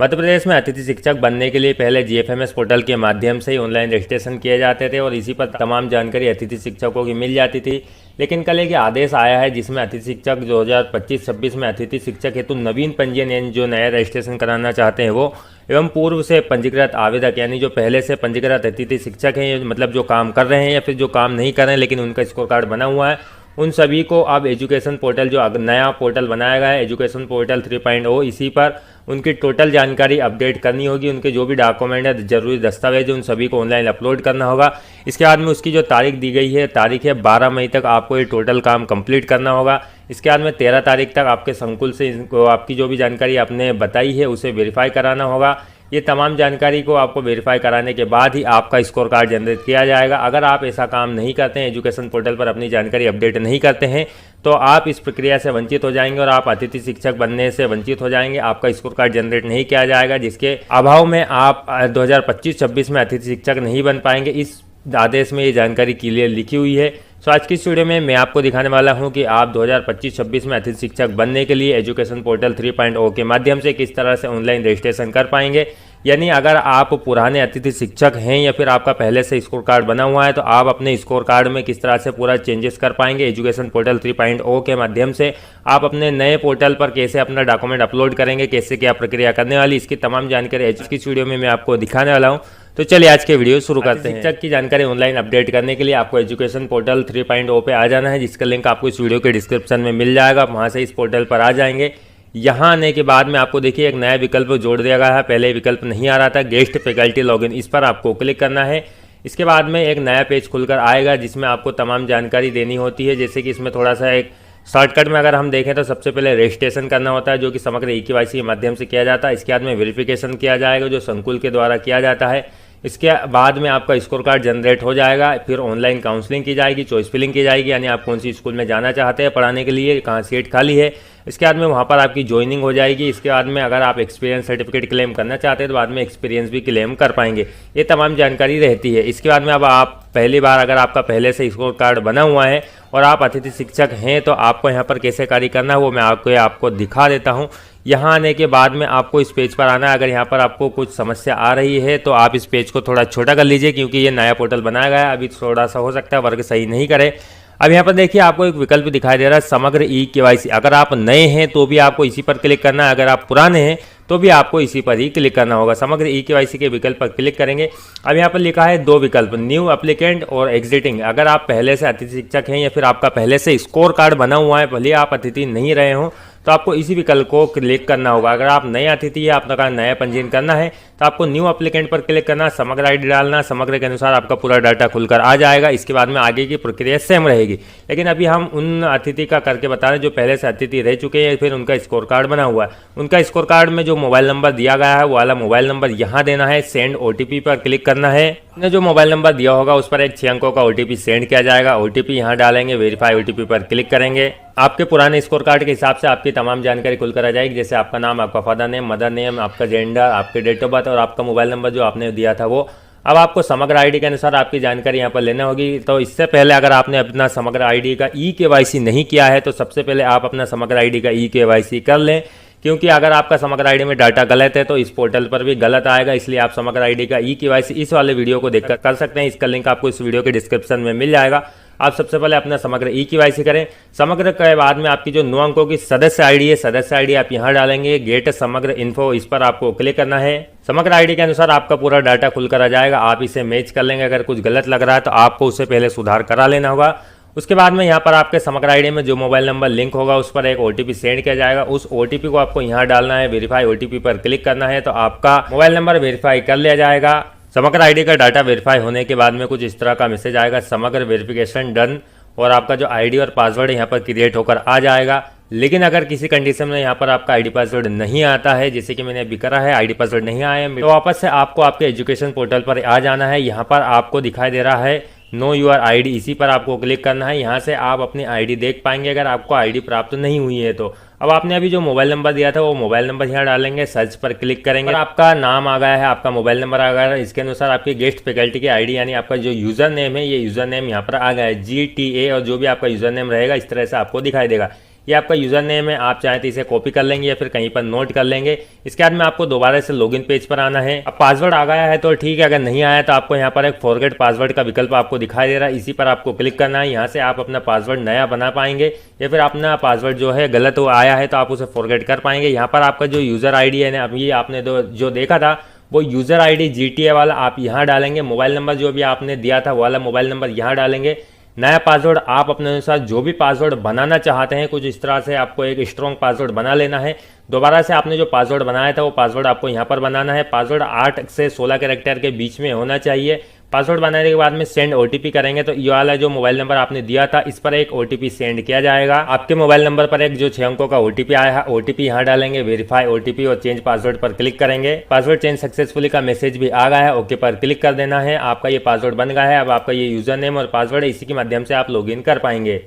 मध्य प्रदेश में अतिथि शिक्षक बनने के लिए पहले जीएफएमएस पोर्टल के माध्यम से ही ऑनलाइन रजिस्ट्रेशन किए जाते थे और इसी पर तमाम जानकारी अतिथि शिक्षकों की मिल जाती थी। लेकिन कल एक आदेश आया है जिसमें अतिथि शिक्षक 2025-26 में अतिथि शिक्षक हेतु नवीन पंजीयन यानी जो नया रजिस्ट्रेशन कराना चाहते हैं वो एवं पूर्व से पंजीकृत आवेदक यानी जो पहले से पंजीकृत अतिथि शिक्षक हैं, मतलब जो काम कर रहे हैं या फिर जो काम नहीं कर रहे हैं लेकिन उनका स्कोर कार्ड बना हुआ है, उन सभी को अब एजुकेशन पोर्टल जो नया पोर्टल बनाया गया है एजुकेशन पोर्टल 3.0, इसी पर उनकी टोटल जानकारी अपडेट करनी होगी। उनके जो भी डॉक्यूमेंट है, जरूरी दस्तावेज, उन सभी को ऑनलाइन अपलोड करना होगा। इसके बाद में उसकी जो तारीख दी गई है, तारीख है 12 मई तक आपको ये टोटल काम कंप्लीट करना होगा। इसके बाद में 13 तारीख तक आपके संकुल से आपकी जो भी जानकारी आपने बताई है उसे वेरीफाई कराना होगा। ये तमाम जानकारी को आपको वेरीफाई कराने के बाद ही आपका स्कोर कार्ड जनरेट किया जाएगा। अगर आप ऐसा काम नहीं करते हैं, एजुकेशन पोर्टल पर अपनी जानकारी अपडेट नहीं करते हैं, तो आप इस प्रक्रिया से वंचित हो जाएंगे और आप अतिथि शिक्षक बनने से वंचित हो जाएंगे। आपका स्कोर कार्ड जनरेट नहीं किया जाएगा, जिसके अभाव में आप 2025-26 में अतिथि शिक्षक नहीं बन पाएंगे। इस आदेश में ये जानकारी क्लियर लिखी हुई है। सो आज की इस वीडियो में मैं आपको दिखाने वाला हूं कि आप 2025-26 में अतिथि शिक्षक बनने के लिए एजुकेशन पोर्टल 3.0 के माध्यम से किस तरह से ऑनलाइन रजिस्ट्रेशन कर पाएंगे। यानी अगर आप पुराने अतिथि शिक्षक हैं या फिर आपका पहले से स्कोर कार्ड बना हुआ है तो आप अपने स्कोर कार्ड में किस तरह से पूरा चेंजेस कर पाएंगे। एजुकेशन पोर्टल 3.0 के माध्यम से आप अपने नए पोर्टल पर कैसे अपना डॉक्यूमेंट अपलोड करेंगे, कैसे क्या प्रक्रिया करने वाली, इसकी तमाम जानकारी आज की इस वीडियो में मैं आपको दिखाने वाला हूँ। तो चलिए आज के वीडियो शुरू करते हैं। शिक्षक की जानकारी ऑनलाइन अपडेट करने के लिए आपको एजुकेशन पोर्टल 3.0 पे आ जाना है, जिसका लिंक आपको इस वीडियो के डिस्क्रिप्शन में मिल जाएगा। वहाँ से इस पोर्टल पर आ जाएंगे। यहाँ आने के बाद में आपको देखिए एक नया विकल्प जोड़ दिया गया है। पहले विकल्प नहीं आ रहा था, गेस्ट फैकल्टी लॉगिन, इस पर आपको क्लिक करना है। इसके बाद में एक नया पेज खुलकर आएगा जिसमें आपको तमाम जानकारी देनी होती है। जैसे कि इसमें थोड़ा सा एक शॉर्टकट में अगर हम देखें तो सबसे पहले रजिस्ट्रेशन करना होता है, जो कि समग्र ई-केवाईसी के माध्यम से किया जाता है। इसके बाद में वेरिफिकेशन किया जाएगा जो संकुल के द्वारा किया जाता है। इसके बाद में आपका स्कोर कार्ड जनरेट हो जाएगा। फिर ऑनलाइन काउंसलिंग की जाएगी, चॉइस फिलिंग की जाएगी, यानी आप कौन सी स्कूल में जाना चाहते हैं पढ़ाने के लिए, कहाँ सीट खाली है। इसके बाद में वहाँ पर आपकी ज्वाइनिंग हो जाएगी। इसके बाद में अगर आप एक्सपीरियंस सर्टिफिकेट क्लेम करना चाहते हैं तो बाद में एक्सपीरियंस भी क्लेम कर पाएंगे। ये तमाम जानकारी रहती है। इसके बाद में अब आप पहली बार अगर आपका पहले से स्कोर कार्ड बना हुआ है और आप अतिथि शिक्षक हैं तो आपको यहाँ पर कैसे कार्य करना है वो मैं आपको दिखा देता हूँ। यहाँ आने के बाद में आपको इस पेज पर आना है। अगर यहाँ पर आपको कुछ समस्या आ रही है तो आप इस पेज को थोड़ा छोटा कर लीजिए, क्योंकि ये नया पोर्टल बनाया गया है। अभी थोड़ा सा हो सकता है वर्क सही नहीं करे। अब यहाँ पर देखिए आपको एक विकल्प दिखाई दे रहा है समग्र ई-केवाईसी। अगर आप नए हैं तो भी आपको इसी पर क्लिक करना है, अगर आप पुराने हैं तो भी आपको इसी पर ही क्लिक करना होगा। समग्र ई-केवाईसी के विकल्प पर क्लिक करेंगे। अब यहाँ पर लिखा है दो विकल्प, न्यू एप्लीकेंट और एग्जिटिंग। अगर आप पहले से अतिथि शिक्षक हैं या फिर आपका पहले से स्कोर कार्ड बना हुआ है, भले आप अतिथि नहीं रहे हों, तो आपको इसी विकल्प को क्लिक करना होगा। अगर आप नए अतिथि है, आपका नया पंजीयन करना है तो आपको न्यू एप्लीकेंट पर क्लिक करना, समग्र आईडी डालना, समग्र के अनुसार आपका पूरा डाटा खुलकर आ जाएगा। इसके बाद में आगे की प्रक्रिया सेम रहेगी। लेकिन अभी हम उन अतिथि का करके बता रहे हैं जो पहले से अतिथि रह चुके हैं, फिर उनका स्कोर कार्ड बना हुआ है। उनका स्कोर कार्ड में जो मोबाइल नंबर दिया गया है वो वाला मोबाइल नंबर यहाँ देना है। सेंड ओटीपी पर क्लिक करना है। ने जो मोबाइल नंबर दिया होगा उस पर एक 6 अंकों का ओटीपी सेंड किया जाएगा। ओटीपी यहाँ डालेंगे, वेरीफाई ओटीपी पर क्लिक करेंगे। आपके पुराने स्कोर कार्ड के हिसाब से आपकी तमाम जानकारी खुलकर आ जाएगी, जैसे आपका नाम, आपका फादर नेम, मदर नेम, आपका जेंडर, आपके डेट ऑफ बर्थ और आपका मोबाइल नंबर जो आपने दिया था वो। अब आपको समग्र आईडी के अनुसार आपकी जानकारी यहाँ पर लेना होगी। तो इससे पहले अगर आपने अपना समग्र आईडी का ई-केवाईसी नहीं किया है तो सबसे पहले आप अपना समग्र आईडी का ई-केवाईसी कर लें, क्योंकि अगर आपका समग्र आईडी में डाटा गलत है तो इस पोर्टल पर भी गलत आएगा। इसलिए आप समग्र आईडी का ई-केवाईसी इस वाले वीडियो को देखकर कर सकते हैं। इसका लिंक आपको इस वीडियो के डिस्क्रिप्शन में मिल जाएगा। आप सबसे पहले अपना समग्र ई-केवाईसी करें। समग्र के बाद में आपकी जो 9 अंकों की सदस्य आईडी है, सदस्य आईडी आप यहाँ डालेंगे। गेट समग्र इन्फो, इस पर आपको क्लिक करना है। समग्र आईडी के अनुसार आपका पूरा डाटा खुलकर आ जाएगा। आप इसे मैच कर लेंगे। अगर कुछ गलत लग रहा है तो आपको उससे पहले सुधार करा लेना होगा। उसके बाद में यहाँ पर आपके समग्र आईडी में जो मोबाइल नंबर लिंक होगा उस पर एक ओटीपी सेंड किया जाएगा। उस ओटीपी को आपको यहाँ डालना है। वेरीफाई ओटीपी पर क्लिक करना है तो आपका मोबाइल नंबर वेरीफाई कर लिया जाएगा। समग्र आईडी का डाटा वेरीफाई होने के बाद में कुछ इस तरह का मैसेज आएगा, समग्र वेरिफिकेशन डन, और आपका जो आईडी और पासवर्ड यहाँ पर क्रिएट होकर आ जाएगा। लेकिन अगर किसी कंडीशन में यहाँ पर आपका आईडी पासवर्ड नहीं आता है, जैसे कि मैंने अभी करा है, आईडी पासवर्ड नहीं आया है, तो वापस से आपको आपके एजुकेशन पोर्टल पर आ जाना है। यहाँ पर आपको दिखाई दे रहा है नो यूर आईडी, इसी पर आपको क्लिक करना है। यहाँ से आप अपनी आईडी देख पाएंगे अगर आपको आईडी प्राप्त नहीं हुई है तो। अब आपने अभी जो मोबाइल नंबर दिया था वो मोबाइल नंबर यहाँ डालेंगे, सर्च पर क्लिक करेंगे। आपका नाम आ गया है, आपका मोबाइल नंबर आ गया है। इसके अनुसार आपकी गेस्ट फैकल्टी की आईडी यानी आपका जो यूज़र नेम है, ये यूज़र नेम यहाँ पर आ गया है GTA, और जो भी आपका यूज़र नेम रहेगा इस तरह से आपको दिखाई देगा। ये आपका यूज़र नेम है, आप चाहें तो इसे कॉपी कर लेंगे या फिर कहीं पर नोट कर लेंगे। इसके बाद में आपको दोबारा से लॉगिन पेज पर आना है। अब पासवर्ड आ गया है तो ठीक है, अगर नहीं आया तो आपको यहाँ पर एक फॉरगेट पासवर्ड का विकल्प आपको दिखाई दे रहा है, इसी पर आपको क्लिक करना है। यहाँ से आप अपना पासवर्ड नया बना पाएंगे या फिर अपना पासवर्ड जो है गलत हो आया है तो आप उसे फॉरगेट कर पाएंगे। यहाँ पर आपका जो यूज़र ID है ना, अभी आपने जो देखा था वो यूज़र ID GTA वाला आप यहाँ डालेंगे। मोबाइल नंबर जो भी आपने दिया था वो वाला मोबाइल नंबर यहाँ डालेंगे। नया पासवर्ड आप अपने अनुसार जो भी पासवर्ड बनाना चाहते हैं, कुछ इस तरह से आपको एक स्ट्रॉन्ग पासवर्ड बना लेना है। दोबारा से आपने जो पासवर्ड बनाया था वो पासवर्ड आपको यहाँ पर बनाना है। पासवर्ड 8 से 16 कैरेक्टर के बीच में होना चाहिए। पासवर्ड बनाने के बाद में सेंड OTP करेंगे तो ये वाला जो मोबाइल नंबर आपने दिया था इस पर एक OTP सेंड किया जाएगा। आपके मोबाइल नंबर पर एक जो 6 अंकों का OTP आया है, OTP यहाँ डालेंगे, वेरीफाई OTP और चेंज पासवर्ड पर क्लिक करेंगे। पासवर्ड चेंज सक्सेसफुली का मैसेज भी आ गया है, ओके पर क्लिक कर देना है। आपका ये पासवर्ड बन गया है। अब आपका ये यूजर नेम और पासवर्ड है, इसी के माध्यम से आप लॉगिन कर पाएंगे।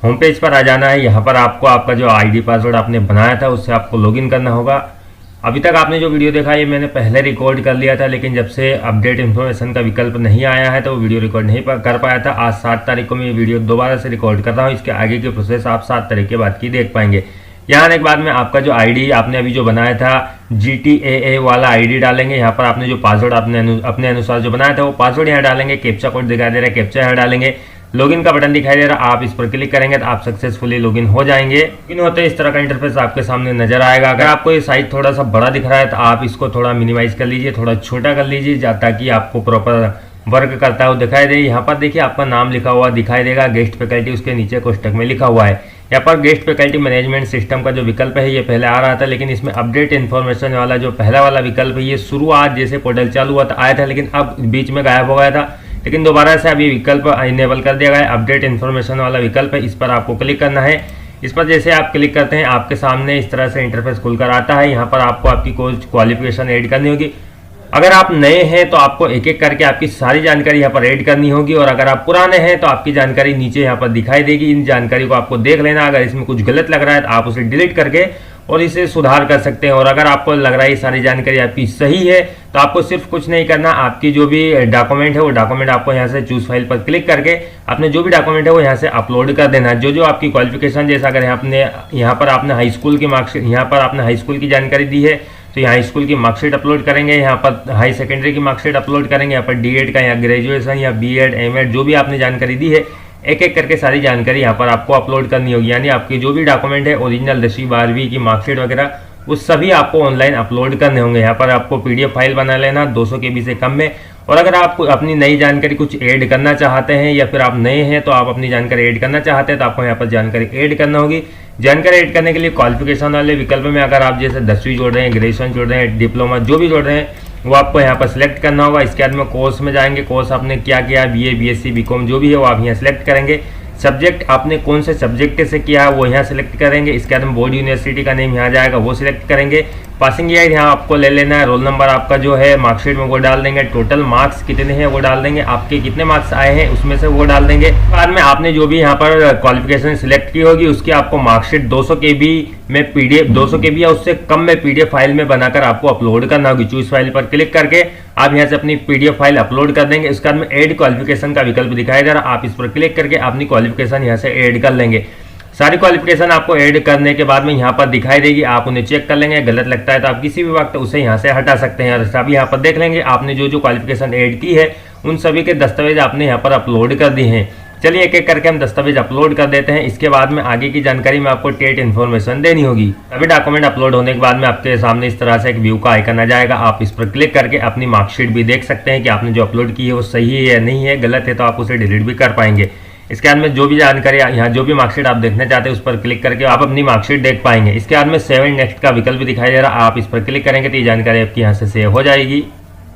होम पेज पर आ जाना है। यहाँ पर आपको आपका जो ID पासवर्ड आपने बनाया था उससे आपको लॉगिन करना होगा। अभी तक आपने जो वीडियो देखा ये मैंने पहले रिकॉर्ड कर लिया था, लेकिन जब से अपडेट इन्फॉर्मेशन का विकल्प नहीं आया है तो वो वीडियो रिकॉर्ड नहीं कर पाया था। आज 7 तारीख को मैं ये वीडियो दोबारा से रिकॉर्ड कर रहा हूँ। इसके आगे की प्रोसेस आप 7 तारीख के बाद की देख पाएंगे। यहाँ आने के बाद में आपका जो ID आपने अभी जो बनाया था GTA वाला ID डालेंगे। यहाँ पर आपने जो पासवर्ड अपने अनुसार जो बनाया था वो पासवर्ड यहाँ डालेंगे। कैप्चा कोड दिखाई दे रहा है, कैप्चा यहाँ डालेंगे। लॉगिन का बटन दिखाई दे रहा है, आप इस पर क्लिक करेंगे तो आप सक्सेसफुली लॉगिन हो जाएंगे। लॉगिन होते ही इस तरह का इंटरफेस आपके सामने नजर आएगा। अगर आपको ये साइज थोड़ा सा बड़ा दिख रहा है तो आप इसको थोड़ा मिनिमाइज कर लीजिए, थोड़ा छोटा कर लीजिए ताकि आपको प्रॉपर वर्क करता हुआ दिखाई दे। यहाँ पर देखिए आपका नाम लिखा हुआ दिखाई देगा, गेस्ट फैकल्टी उसके नीचे कोष्टक में लिखा हुआ है। यहाँ पर गेस्ट फैकल्टी मैनेजमेंट सिस्टम का जो विकल्प है ये पहले आ रहा था, लेकिन इसमें अपडेट इन्फॉर्मेशन वाला जो पहला वाला विकल्प है ये शुरुआत जैसे पोर्टल चालू हुआ था आया था, लेकिन अब बीच में गायब हो गया था। लेकिन दोबारा से अभी विकल्प इनेबल कर दिया गया है। अपडेट इन्फॉर्मेशन वाला विकल्प है, इस पर आपको क्लिक करना है। इस पर जैसे आप क्लिक करते हैं आपके सामने इस तरह से इंटरफेस खुलकर आता है। यहाँ पर आपको आपकी कोर्स क्वालिफिकेशन ऐड करनी होगी। अगर आप नए हैं तो आपको एक एक करके आपकी सारी जानकारी यहाँ पर ऐड करनी होगी, और अगर आप पुराने हैं तो आपकी जानकारी नीचे यहाँ पर दिखाई देगी। इन जानकारी को आपको देख लेना। अगर इसमें कुछ गलत लग रहा है तो आप उसे डिलीट करके और इसे सुधार कर सकते हैं। और अगर आपको लग रहा है ये सारी जानकारी आपकी सही है तो आपको सिर्फ कुछ नहीं करना, आपकी जो भी डॉक्यूमेंट है वो डॉक्यूमेंट आपको यहाँ से चूज फाइल पर क्लिक करके अपने जो भी डॉक्यूमेंट है वो यहाँ से अपलोड कर देना है। जो आपकी क्वालिफिकेशन, जैसा अगर यहाँ पर आपने हाई स्कूल की मार्कशीट, यहाँ पर आपने हाई स्कूल की जानकारी दी है तो यहाँ हाई स्कूल की मार्कशीट अपलोड करेंगे। यहाँ पर हाई सेकेंडरी की मार्कशीट अपलोड करेंगे। यहाँ पर D.Ed का या ग्रेजुएशन या B.Ed M.Ed जो भी आपने जानकारी दी है एक एक करके सारी जानकारी यहाँ पर आपको अपलोड करनी होगी। यानी आपकी जो भी डॉक्यूमेंट है ओरिजिनल 10वीं 12वीं की मार्कशीट वगैरह वो सभी आपको ऑनलाइन अपलोड करने होंगे। यहाँ पर आपको PDF फाइल बना लेना 200 KB से कम में। और अगर आप अपनी नई जानकारी कुछ ऐड करना चाहते हैं या फिर आप नए हैं तो आप अपनी जानकारी ऐड करना चाहते हैं तो आपको यहाँ पर जानकारी ऐड करना होगी। जानकारी ऐड करने के लिए क्वालिफिकेशन वाले विकल्प में अगर आप जैसे 10वीं जोड़ रहे हैं, ग्रेजुएशन जोड़ रहे हैं, डिप्लोमा जो भी जोड़ रहे हैं वो आपको यहाँ पर सिलेक्ट करना होगा। इसके बाद में कोर्स में जाएंगे, कोर्स आपने क्या किया, BA BSc BCom जो भी है वो आप यहाँ सिलेक्ट करेंगे। सब्जेक्ट आपने कौन से सब्जेक्ट से किया है वो यहाँ सिलेक्ट करेंगे। इसके बाद में बोर्ड यूनिवर्सिटी का नेम यहाँ जाएगा वो सिलेक्ट करेंगे। पासिंग ईयर यहाँ आपको ले लेना है। रोल नंबर आपका जो है मार्कशीट में वो डाल देंगे। टोटल मार्क्स कितने हैं वो डाल देंगे। आपके कितने मार्क्स आए हैं उसमें से वो डाल देंगे। बाद में आपने जो भी यहाँ पर क्वालिफिकेशन सिलेक्ट की होगी उसकी आपको मार्कशीट 200 KB में PDF 200 KB या उससे कम में PDF फाइल में बनाकर आपको अपलोड करना होगी। चूज फाइल पर क्लिक करके आप यहाँ से अपनी PDF फाइल अपलोड कर देंगे। इसके बाद में ऐड क्वालिफिकेशन का विकल्प दिखाई दे रहा है, आप इस पर क्लिक करके अपनी क्वालिफिकेशन यहाँ से ऐड कर लेंगे। सारी क्वालिफिकेशन आपको ऐड करने के बाद में यहाँ पर दिखाई देगी, आप उन्हें चेक कर लेंगे। गलत लगता है तो आप किसी भी वक्त उसे यहाँ से हटा सकते हैं। और सभी यहाँ पर देख लेंगे आपने जो क्वालिफिकेशन ऐड की है उन सभी के दस्तावेज आपने यहाँ पर अपलोड कर दिए हैं। चलिए एक एक करके हम दस्तावेज अपलोड कर देते हैं। इसके बाद में आगे की जानकारी में आपको टेट इन्फॉर्मेशन देनी होगी। सभी डॉक्यूमेंट अपलोड होने के बाद में आपके सामने इस तरह से एक व्यू का आइकन आ जाएगा। आप इस पर क्लिक करके अपनी मार्कशीट भी देख सकते हैं कि आपने जो अपलोड की है वो सही है या नहीं है। गलत है तो आप उसे डिलीट भी कर पाएंगे। इसके बाद में जो भी जानकारी यहाँ जो भी मार्कशीट आप देखना चाहते हैं उस पर क्लिक करके आप अपनी मार्कशीट देख पाएंगे। इसके बाद में सेव एंड नेक्स्ट का विकल्प भी दिखाई दे रहा है, आप इस पर क्लिक करेंगे तो ये जानकारी आपकी यहाँ से सेव हो जाएगी।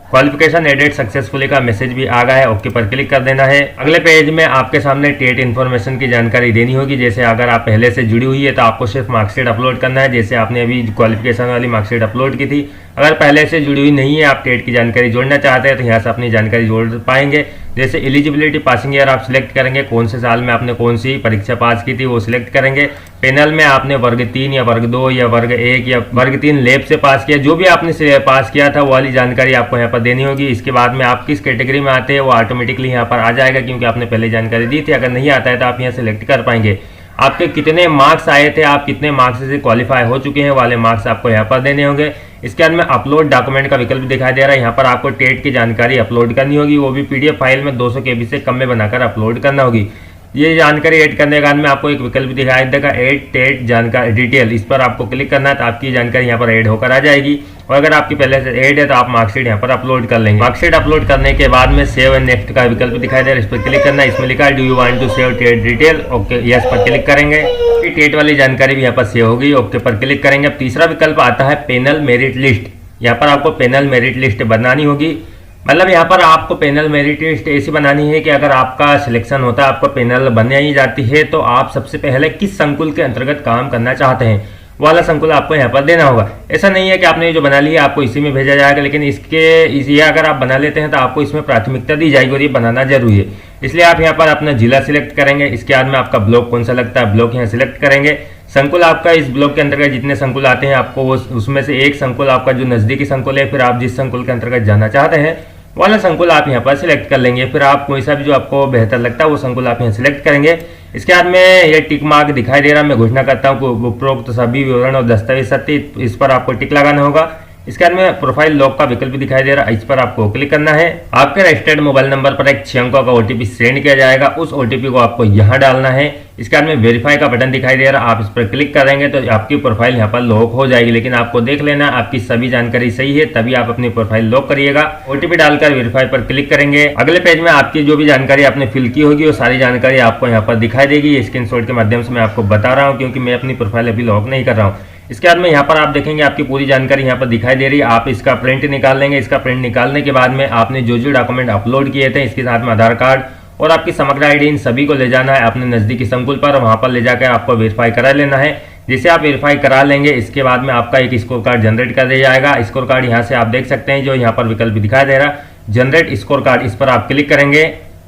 क्वालिफिकेशन एडेड सक्सेसफुली का मैसेज भी आ गया है, ओके पर क्लिक कर देना है। अगले पेज में आपके सामने टेट इन्फॉर्मेशन की जानकारी देनी होगी। जैसे अगर आप पहले से जुड़ी हुई है तो आपको सिर्फ मार्कशीट अपलोड करना है, जैसे आपने अभी क्वालिफिकेशन वाली मार्कशीट अपलोड की थी। अगर पहले से जुड़ी हुई नहीं है, आप टेट की जानकारी जोड़ना चाहते हैं तो यहाँ से अपनी जानकारी जोड़ पाएंगे। जैसे एलिजिबिलिटी पासिंग ईयर आप सिलेक्ट करेंगे, कौन से साल में आपने कौन सी परीक्षा पास की थी वो सिलेक्ट करेंगे। पैनल में आपने वर्ग 3 या वर्ग 2 या वर्ग 1 या वर्ग 3 लैब से पास किया, जो भी आपने पास किया था वो वाली जानकारी आपको यहाँ पर देनी होगी। इसके बाद में आप किस कैटेगरी में आते हैं वो ऑटोमेटिकली यहाँ पर आ जाएगा, क्योंकि आपने पहले जानकारी दी थी। अगर नहीं आता है तो आप यहाँ सिलेक्ट कर पाएंगे। आपके कितने मार्क्स आए थे, आप कितने मार्क्स से क्वालिफाई हो चुके हैं वाले मार्क्स आपको यहाँ पर देने होंगे। इसके बाद में अपलोड डॉक्यूमेंट का विकल्प दिखाई दे रहा है। यहाँ पर आपको टेट की जानकारी अपलोड करनी होगी, वो भी PDF फाइल में 200 KB से कम में बनाकर अपलोड करना होगी। ये जानकारी ऐड करने के बाद में आपको एक विकल्प दिखाई देगा ऐड टेट जानकारी डिटेल, इस पर आपको क्लिक करना है तो आपकी जानकारी यहाँ पर ऐड होकर आ जाएगी। और अगर आपकी पहले से ऐड है तो आप मार्कशीट यहाँ पर अपलोड कर लेंगे। मार्कशीट अपलोड करने के बाद में सेव एंड नेक्स्ट का विकल्प दिखाई दे रहा है, इस पर क्लिक करना है। इसमें लिखा है do you want to save TET detail, okay yes पर क्लिक करेंगे। टेट वाली जानकारी भी यहाँ पर सेव होगी, ओके पर क्लिक करेंगे। अब तीसरा विकल्प आता है पैनल मेरिट लिस्ट। यहाँ पर आपको पैनल मेरिट लिस्ट बनानी होगी, मतलब यहाँ पर आपको पैनल मेरिट लिस्ट ऐसी बनानी है कि अगर आपका सिलेक्शन होता है, आपको पैनल बनने ही जाती है, तो आप सबसे पहले किस संकुल के अंतर्गत काम करना चाहते हैं वाला संकुल आपको यहाँ पर देना होगा। ऐसा नहीं है कि आपने जो बना लिया आपको इसी में भेजा जाएगा, लेकिन ये अगर आप बना लेते हैं तो आपको इसमें प्राथमिकता दी जाएगी और ये बनाना जरूरी है। इसलिए आप यहाँ पर अपना जिला सिलेक्ट करेंगे। इसके बाद में आपका ब्लॉक कौन सा लगता है, ब्लॉक यहाँ सिलेक्ट करेंगे। संकुल आपका इस ब्लॉक के अंतर्गत जितने संकुल आते हैं आपको वो उसमें से एक संकुल आपका जो नजदीकी संकुल है, फिर आप जिस संकुल के अंतर्गत जाना चाहते हैं वाला संकुल आप यहाँ पर सिलेक्ट कर लेंगे। फिर आप कोई सा भी जो आपको बेहतर लगता है वो संकुल आप यहाँ सिलेक्ट करेंगे। इसके बाद में ये टिक मार्क दिखाई दे रहा है, मैं घोषणा करता हूँ उपरोक्त सभी विवरण और दस्तावेज सत्य, इस पर आपको टिक लगाना होगा। इसके बाद में प्रोफाइल लॉक का विकल्प दिखाई दे रहा है, इस पर आपको क्लिक करना है। आपके रजिस्टर्ड मोबाइल नंबर पर एक 6 अंकों का OTP सेंड किया जाएगा, उस OTP को आपको यहाँ डालना है। इसके बाद में वेरीफाई का बटन दिखाई दे रहा है, आप इस पर क्लिक करेंगे तो आपकी प्रोफाइल यहाँ पर लॉक हो जाएगी। लेकिन आपको देख लेना आपकी सभी जानकारी सही है, तभी आप अपनी प्रोफाइल लॉक करिएगा। OTP डालकर वेरीफाई पर क्लिक करेंगे। अगले पेज में आपकी जो भी जानकारी आपने फिल की होगी वो सारी जानकारी आपको यहाँ पर दिखाई देगी। ये स्क्रीनशॉट के माध्यम से मैं आपको बता रहा हूँ, क्योंकि मैं अपनी प्रोफाइल अभी लॉक नहीं कर रहा हूँ। इसके बाद में यहाँ पर आप देखेंगे आपकी पूरी जानकारी यहाँ पर दिखाई दे रही है। आप इसका प्रिंट निकाल लेंगे। इसका प्रिंट निकालने के बाद में आपने जो जो डॉक्यूमेंट अपलोड किए थे, इसके साथ में आधार कार्ड और आपकी समग्र ID, इन सभी को ले जाना है अपने नजदीकी संकुल पर, वहां पर ले जाकर आपको वेरीफाई करा लेना है। जिसे आप वेरीफाई करा लेंगे, इसके बाद में आपका एक स्कोर कार्ड जनरेट कर दिया जाएगा। स्कोर कार्ड यहाँ से आप देख सकते हैं, जो यहाँ पर विकल्प दिखाई दे रहा है जनरेट स्कोर कार्ड, इस पर आप क्लिक करेंगे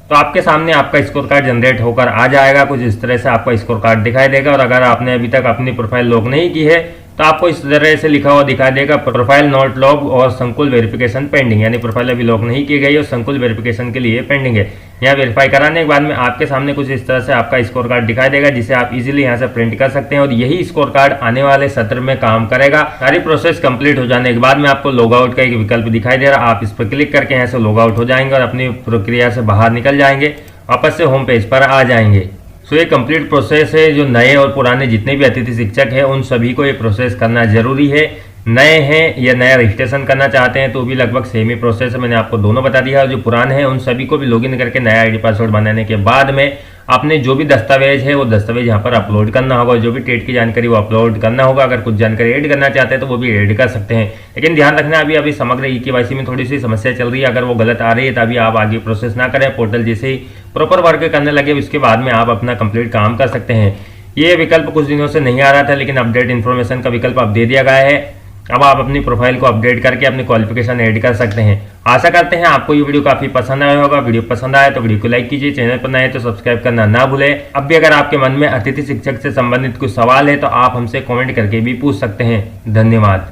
तो आपके सामने आपका स्कोर कार्ड जनरेट होकर आ जाएगा। कुछ इस तरह से आपका स्कोर कार्ड दिखाई देगा। और अगर आपने अभी तक अपनी प्रोफाइल लॉक नहीं की है तो आपको इस तरह से लिखा हुआ दिखाई देगा प्रोफाइल नॉट लॉक और संकुल वेरिफिकेशन पेंडिंग, यानी प्रोफाइल अभी लॉक नहीं की गई और संकुल वेरिफिकेशन के लिए पेंडिंग है। यहाँ वेरीफाई कराने के बाद में आपके सामने कुछ इस तरह से आपका स्कोर कार्ड दिखाई देगा, जिसे आप इजीली यहाँ से प्रिंट कर सकते हैं और यही स्कोर कार्ड आने वाले सत्र में काम करेगा। सारी प्रोसेस कंप्लीट हो जाने के बाद में आपको लॉग आउट का एक विकल्प दिखाई दे रहा है, आप इस पर क्लिक करके यहाँ से लॉग आउट हो जाएंगे और अपनी प्रक्रिया से बाहर निकल जाएंगे, वापस से होम पेज पर आ जाएंगे। सो ये कंप्लीट प्रोसेस है। जो नए और पुराने जितने भी अतिथि शिक्षक हैं उन सभी को ये प्रोसेस करना जरूरी है। नए हैं या नया रजिस्ट्रेशन करना चाहते हैं तो भी लगभग सेम ही प्रोसेस है, मैंने आपको दोनों बता दिया। और जो पुराने हैं उन सभी को भी लॉगिन करके नया ID पासवर्ड बनाने के बाद में आपने जो भी दस्तावेज है वो दस्तावेज यहाँ पर अपलोड करना होगा। जो भी टेट की जानकारी वो अपलोड करना होगा। अगर कुछ जानकारी ऐड करना चाहते हैं तो वो भी ऐड कर सकते हैं, लेकिन ध्यान रखना अभी समग्र EKYC में थोड़ी सी समस्या चल रही है। अगर वो गलत आ रही है तभी आप आगे प्रोसेस ना करें। पोर्टल जैसे ही प्रॉपर वर्क करने लगे उसके बाद में आप अपना कंप्लीट काम कर सकते हैं। ये विकल्प कुछ दिनों से नहीं आ रहा था, लेकिन अपडेट इन्फॉर्मेशन का विकल्प अब दे दिया गया है। अब आप अपनी प्रोफाइल को अपडेट करके अपनी क्वालिफिकेशन ऐड कर सकते हैं। आशा करते हैं आपको ये वीडियो काफी पसंद आया होगा। वीडियो पसंद आए तो वीडियो को लाइक कीजिए, चैनल पर नए तो सब्सक्राइब करना ना भूलें। अब भी अगर आपके मन में अतिथि शिक्षक से संबंधित कुछ सवाल है तो आप हमसे कमेंट करके भी पूछ सकते हैं। धन्यवाद।